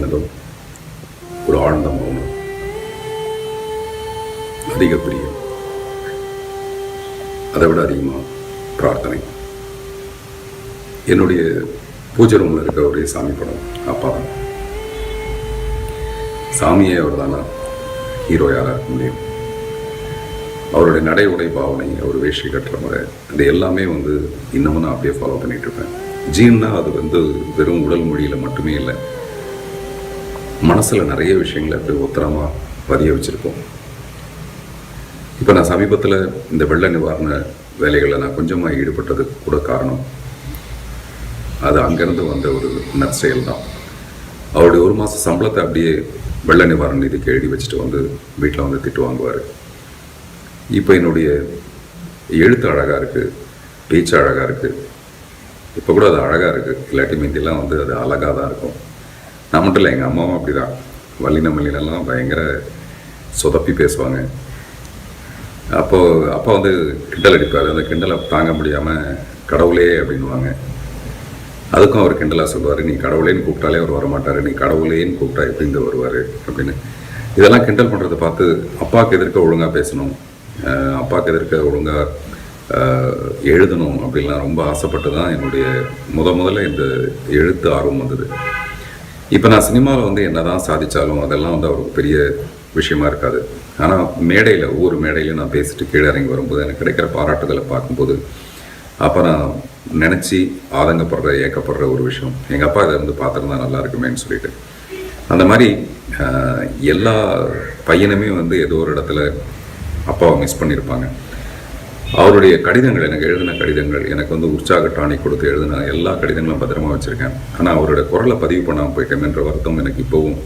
அப்படின்னதும் ஒரு ஆழ்ந்த மௌனம், அதிக பிரியம், அதை விட அதிகமாக பிரார்த்தனை. என்னுடைய பூஜை ரூமில் இருக்க ஒரே சாமி படம் அப்பா தான். சாமியே அவர் தானா, ஹீரோ யாராக இருக்க முடியும்? அவருடைய நடை உடை பாவனை, அவர் வேஷ்டி கட்டுற முறை, அது எல்லாமே இன்னமும் நான் அப்படியே ஃபாலோ பண்ணிட்டு இருப்பேன். ஜீன்னா அது வெறும் உடல் மொழியில் மட்டுமே இல்லை, மனசில் நிறைய விஷயங்களை அப்படி உத்தரமாக பதிய வச்சுருப்போம். இப்போ நான் சமீபத்தில் இந்த வெள்ள நிவாரண வேலைகளில் நான் கொஞ்சமாக ஈடுபட்டது கூட காரணம் அது அங்கேருந்து வந்த ஒரு நற்செயல் தான். அவருடைய 1 மாத சம்பளத்தை அப்படியே வெள்ள நிவாரண நிதிக்கு எழுதி வச்சுட்டு வீட்டில் திட்டு வாங்குவார். இப்போ என்னுடைய எழுத்து அழகாக இருக்குது, பேச்சு அழகாக இருக்குது. இப்போ கூட அது அழகாக இருக்குது, இல்லாட்டி மீந்திலாம் அது அழகாக தான் இருக்கும். நான் மட்டும் இல்லை, எங்கள் அம்மாவும் அப்படி தான். வள்ளினமல்லினெல்லாம் பயங்கர சொதப்பி பேசுவாங்க. அப்போது அப்பா கிண்டல் அடிப்பார். அந்த கிண்டலை தாங்க முடியாமல் கடவுளே அப்படின்வாங்க. அதுக்கும் அவர் கிண்டலாக சொல்லுவார், நீ கடவுளேன்னு கூப்பிட்டாலே அவர் வரமாட்டார், நீ கடவுளேன்னு கூப்பிட்டா எப்படிங்க வருவார் அப்படின்னு. இதெல்லாம் கிண்டல் பண்ணுறதை பார்த்து அப்பாவுக்கு எதிர்க்க ஒழுங்காக பேசணும், அப்பாவுக்கு எதிர்க்க ஒழுங்காக எழுதணும் அப்படின்லாம் ரொம்ப ஆசைப்பட்டு தான் என்னுடைய முதல்ல இந்த எழுத்து ஆர்வம் வந்தது. இப்போ நான் சினிமாவில் என்ன தான் சாதித்தாலும் அதெல்லாம் அவருக்கு பெரிய விஷயமா இருக்காது. ஆனால் மேடையில், ஒவ்வொரு மேடையிலையும் நான் பேசிட்டு கீழே இறங்கி வரும்போது எனக்கு கிடைக்கிற பாராட்டுதலை பார்க்கும்போது அப்போ நான் நினச்சி ஆதங்கப்படுற, ஏக்கப்படுற ஒரு விஷயம், எங்கள் அப்பா இதை பார்த்துருந்தா நல்லா இருக்குமேன்னு சொல்லிட்டு. அந்த மாதிரி எல்லா பையனுமே ஏதோ ஒரு இடத்துல அப்பாவை மிஸ் பண்ணியிருப்பாங்க. அவருடைய கடிதங்கள், எனக்கு எழுதின கடிதங்கள், எனக்கு உற்சாக டானி கொடுத்து எழுதின எல்லா கடிதங்களும் பத்திரமா வச்சுருக்கேன். ஆனால் அவருடைய குரலை பதிவு பண்ணாமல் போயிட்டேன்ற வருத்தம் எனக்கு இப்போவும்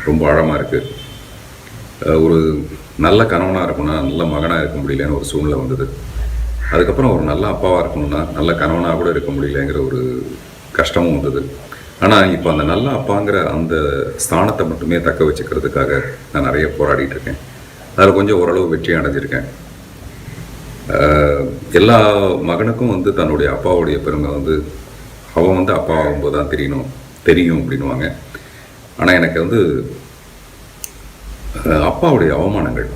ரொம்ப ஆழமாக இருக்குது. ஒரு நல்ல கணவனாக இருக்கணும்னா, நல்ல மகனாக இருக்க முடியலன்னு ஒரு சூழ்நிலை வந்தது. அதுக்கப்புறம் ஒரு நல்ல அப்பாவாக இருக்கணும்னா, நல்ல கணவனாக கூட இருக்க முடியலங்கிற ஒரு கஷ்டமும் வந்தது. ஆனால் இப்போ அந்த நல்ல அப்பாங்கிற அந்த ஸ்தானத்தை மட்டுமே தக்க வச்சுக்கிறதுக்காக நான் நிறைய போராடிட்டு இருக்கேன். அதில் கொஞ்சம் ஓரளவு வெற்றி அடைஞ்சிருக்கேன். எல்லா மகனுக்கும் தன்னுடைய அப்பாவுடைய பெருமை அவன் அப்பா ஆகும்போது தான் தெரியும் அப்படின்வாங்க. ஆனால் எனக்கு அப்பாவுடைய அவமானங்கள்,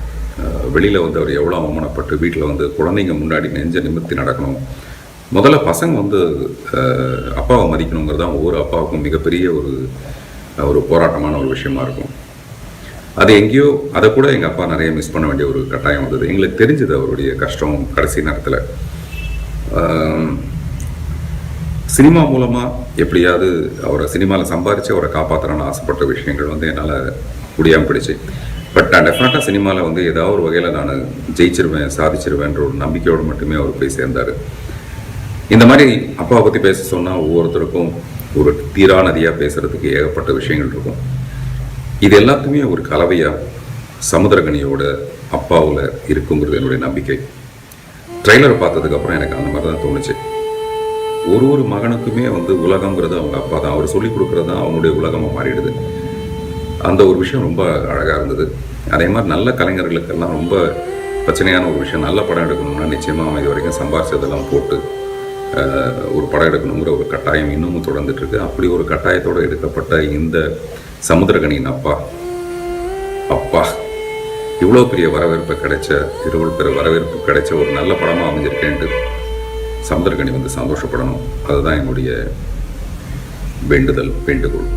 வெளியில் அவர் எவ்வளோ அவமானப்பட்டு வீட்டில் குழந்தைங்க முன்னாடி நெஞ்ச நிமிர்த்தி நடக்கணும். முதல்ல பசங்க அப்பாவை மதிக்கணுங்கிறது தான் ஒவ்வொரு அப்பாவுக்கும் மிகப்பெரிய ஒரு போராட்டமான ஒரு விஷயமா இருக்கும். அது எங்கேயோ அதை கூட எங்கள் அப்பா நிறைய மிஸ் பண்ண வேண்டிய ஒரு கட்டாயம் வந்தது. எங்களுக்கு தெரிஞ்சது அவருடைய கஷ்டம் கடைசி நேரத்தில். சினிமா மூலமாக எப்படியாவது அவரை சினிமாவில் சம்பாரித்து அவரை காப்பாற்றணும்னு ஆசைப்பட்ட விஷயங்கள் என்னால் முடியாமல் போயிடுச்சு. பட் நான் டெஃபினட்டாக சினிமாவில் ஏதாவது ஒரு வகையில் நான் ஜெயிச்சிருவேன், சாதிச்சிருவேன்ற ஒரு நம்பிக்கையோடு மட்டுமே அவர் போய் சேர்ந்தார். இந்த மாதிரி அப்பாவை பற்றி பேச சொன்னால் ஒவ்வொருத்தருக்கும் ஒரு தீரா நதியாக பேசுகிறதுக்கு ஏகப்பட்ட விஷயங்கள் இருக்கும். இது எல்லாத்துமே ஒரு கலவையாக சமுத்திரகனியோட அப்பாவில் இருக்குங்கிறது என்னுடைய நம்பிக்கை. ட்ரெய்லரை பார்த்ததுக்கப்புறம் எனக்கு அந்த மாதிரி தான் தோணுச்சு. ஒரு மகனுக்குமே உலகங்கிறது அவங்க அப்பா தான். அவர் சொல்லிக் கொடுக்குறது தான் அவனுடைய உலகமாக மாறிடுது. அந்த ஒரு விஷயம் ரொம்ப அழகாக இருந்தது. அதே மாதிரி நல்ல கலைஞர்களுக்கெல்லாம் ரொம்ப பிரச்சனையான ஒரு விஷயம், நல்ல படம் எடுக்கணும்னா நிச்சயமாக அவன் இது வரைக்கும் சம்பாரிச்சதெல்லாம் போட்டு ஒரு படம் எடுக்கணுங்கிற ஒரு கட்டாயம் இன்னமும் தொடர்ந்துட்டுருக்கு. அப்படி ஒரு கட்டாயத்தோடு எடுக்கப்பட்ட இந்த சமுத்திரகனியின் அப்பா இவ்வளோ பெரிய வரவேற்பு கிடைச்ச ஒரு நல்ல படமாக அமைஞ்சிருக்கேன்ட்டு சமுத்திரகனி சந்தோஷப்படணும். அதுதான் என்னுடைய வேண்டுகோள்.